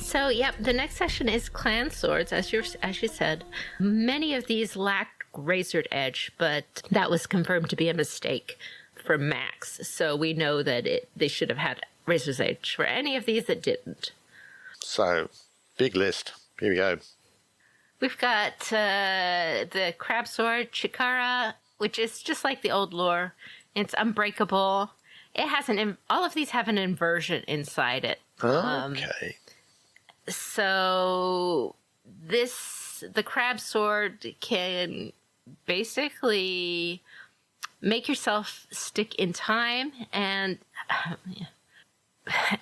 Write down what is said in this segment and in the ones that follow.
So, yep, the next section is clan swords, as you said. Many of these lack razored edge, but that was confirmed to be a mistake for Max. So we know that they should have had razor's edge for any of these that didn't. So, big list. Here we go. We've got the crab sword, Chikara, which is just like the old lore. It's unbreakable. It has all of these have an inversion inside it. Okay. So the crab sword can basically make yourself stick in time and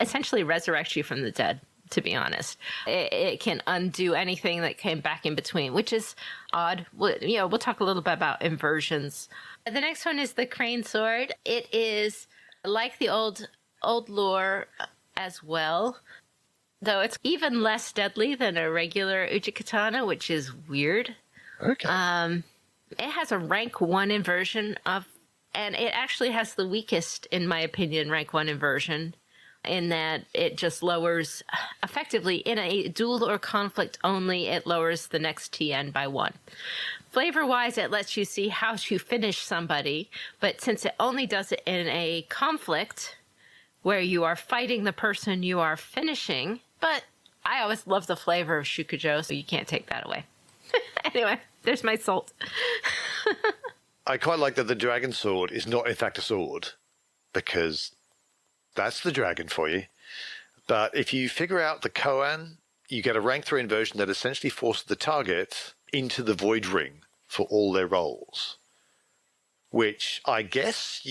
essentially resurrect you from the dead, to be honest. It can undo anything that came back in between, which is odd. We'll talk a little bit about inversions. The next one is the crane sword. It is like the old lore as well, though it's even less deadly than a regular Ujikatana, which is weird. Okay. It has a rank 1 inversion and it actually has the weakest, in my opinion, rank 1 inversion, in that it just lowers, effectively, in a duel or conflict only, it lowers the next TN by 1. Flavor-wise, it lets you see how to finish somebody, but since it only does it in a conflict where you are fighting the person you are finishing, but I always love the flavor of Shukujo, so you can't take that away. Anyway, there's my salt. I quite like that the dragon sword is not in fact a sword, because that's the dragon for you. But if you figure out the koan, you get a rank 3 inversion that essentially forces the target into the void ring for all their rolls, which I guess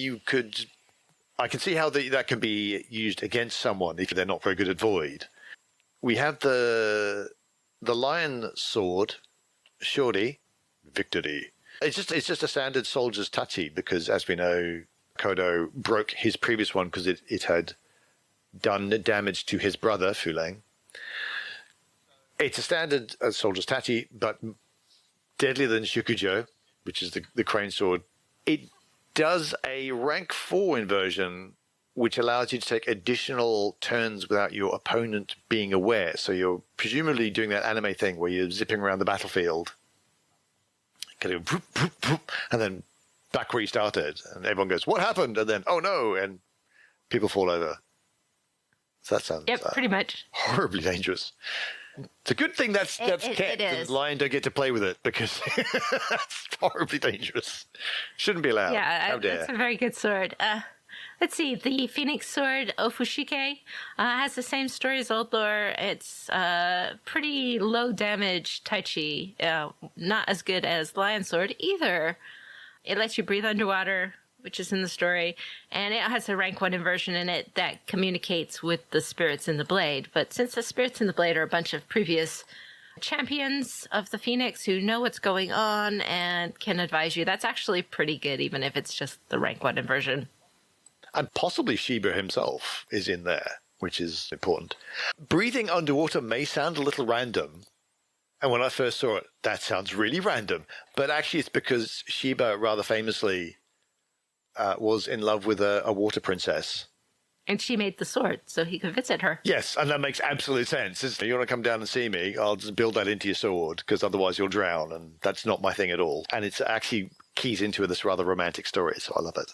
I can see how that can be used against someone if they're not very good at void. We have the lion sword, Shorty, victory. It's just a standard soldier's tachi, because as we know, Kodo broke his previous one because it had done damage to his brother, Fuleng. It's a standard soldier's tachi, but deadlier than Shukujo, which is the crane sword. It does a rank 4 inversion, which allows you to take additional turns without your opponent being aware. So you're presumably doing that anime thing where you're zipping around the battlefield, kind of, and then back where you started, and everyone goes, "What happened?" And then, "Oh no!" and people fall over. So that sounds pretty much horribly dangerous. It's a good thing that's kept. The lion don't get to play with it, because that's horribly dangerous. Shouldn't be allowed. Yeah, how dare. That's a very good sword. Let's see, the Phoenix Sword, Ofushike, has the same story as Old Lore. It's pretty low damage Taichi, not as good as Lion Sword either. It lets you breathe underwater, which is in the story, and it has a rank 1 inversion in it that communicates with the spirits in the blade. But since the spirits in the blade are a bunch of previous champions of the Phoenix who know what's going on and can advise you, that's actually pretty good, even if it's just the rank 1 inversion. And possibly Shiba himself is in there, which is important. Breathing underwater may sound a little random. And when I first saw it, that sounds really random. But actually it's because Shiba rather famously was in love with a water princess. And she made the sword, so he could visit her. Yes, and that makes absolute sense. You want to come down and see me, I'll just build that into your sword, because otherwise you'll drown, and that's not my thing at all. And it's actually keys into this rather romantic story, so I love it.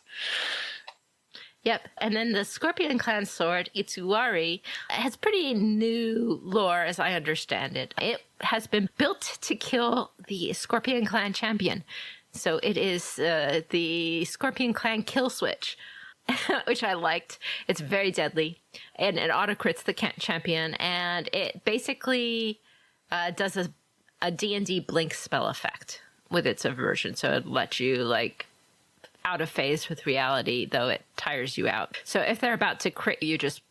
Yep, and then the Scorpion Clan sword, Itsuwari, has pretty new lore as I understand it. It has been built to kill the Scorpion Clan champion. So it is the Scorpion Clan kill switch, which I liked. It's very deadly, and it auto-crits the champion, and it basically does a D&D blink spell effect with its aversion. So it lets you, like, out of phase with reality, though it tires you out. So if they're about to crit you, just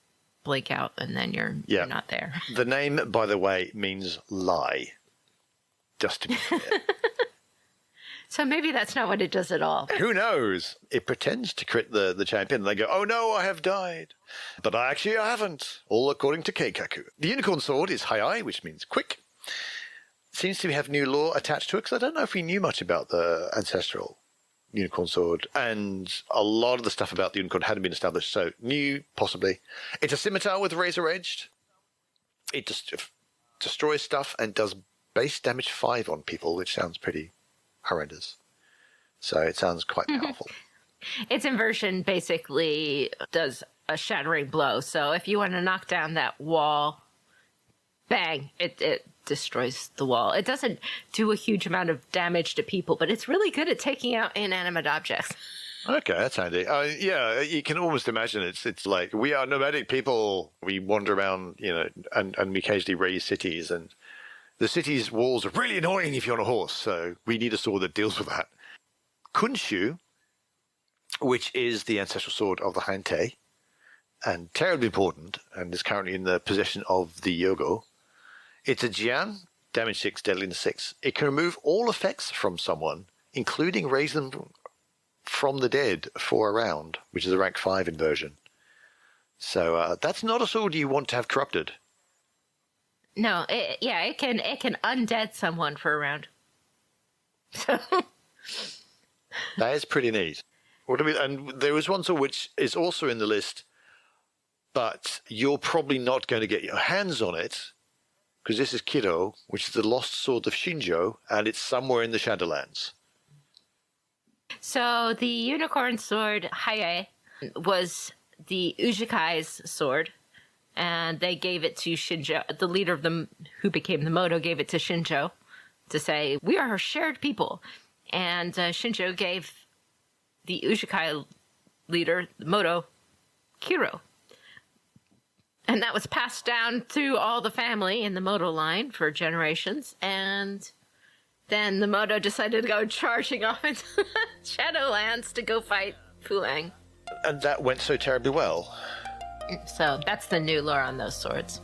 blink out, and then you're not there. The name, by the way, means lie. Just to be clear. So maybe that's not what it does at all. Who knows? It pretends to crit the champion, and they go, "Oh no, I have died." But I haven't. All according to Keikaku. The unicorn sword is Hayai, which means quick. Seems to have new lore attached to it, because I don't know if we knew much about the Ancestral unicorn sword, and a lot of the stuff about the unicorn hadn't been established, so new, possibly. It's a scimitar with razor-edged. It just destroys stuff and does base damage 5 on people, which sounds pretty horrendous. So it sounds quite powerful. Its inversion basically does a shattering blow. So if you want to knock down that wall, bang, it destroys the wall. It doesn't do a huge amount of damage to people, but it's really good at taking out inanimate objects. Okay, that's handy. Yeah, you can almost imagine it's like, we are nomadic people. We wander around, and we occasionally raise cities, and the city's walls are really annoying if you're on a horse, so we need a sword that deals with that. Kunshu, which is the ancestral sword of the Hante, and terribly important, and is currently in the possession of the Yogo. It's a Jian, damage 6, deadliness 6. It can remove all effects from someone, including raise them from the dead for a round, which is a rank 5 inversion. So that's not a sword you want to have corrupted. No, it can undead someone for a round. So that is pretty neat. And there was one sword which is also in the list, but you're probably not going to get your hands on it, because this is Kiro, which is the lost sword of Shinjo, and it's somewhere in the Shadowlands. So the unicorn sword, Haye, was the Ujikai's sword, and they gave it to Shinjo. The leader of them, who became the Moto, gave it to Shinjo to say, we are shared people. And Shinjo gave the Ujikai leader, the Moto, Kiro. And that was passed down through all the family in the Moto line for generations, and then the Moto decided to go charging off into Shadowlands to go fight Fulang. And that went so terribly well. So that's the new lore on those swords.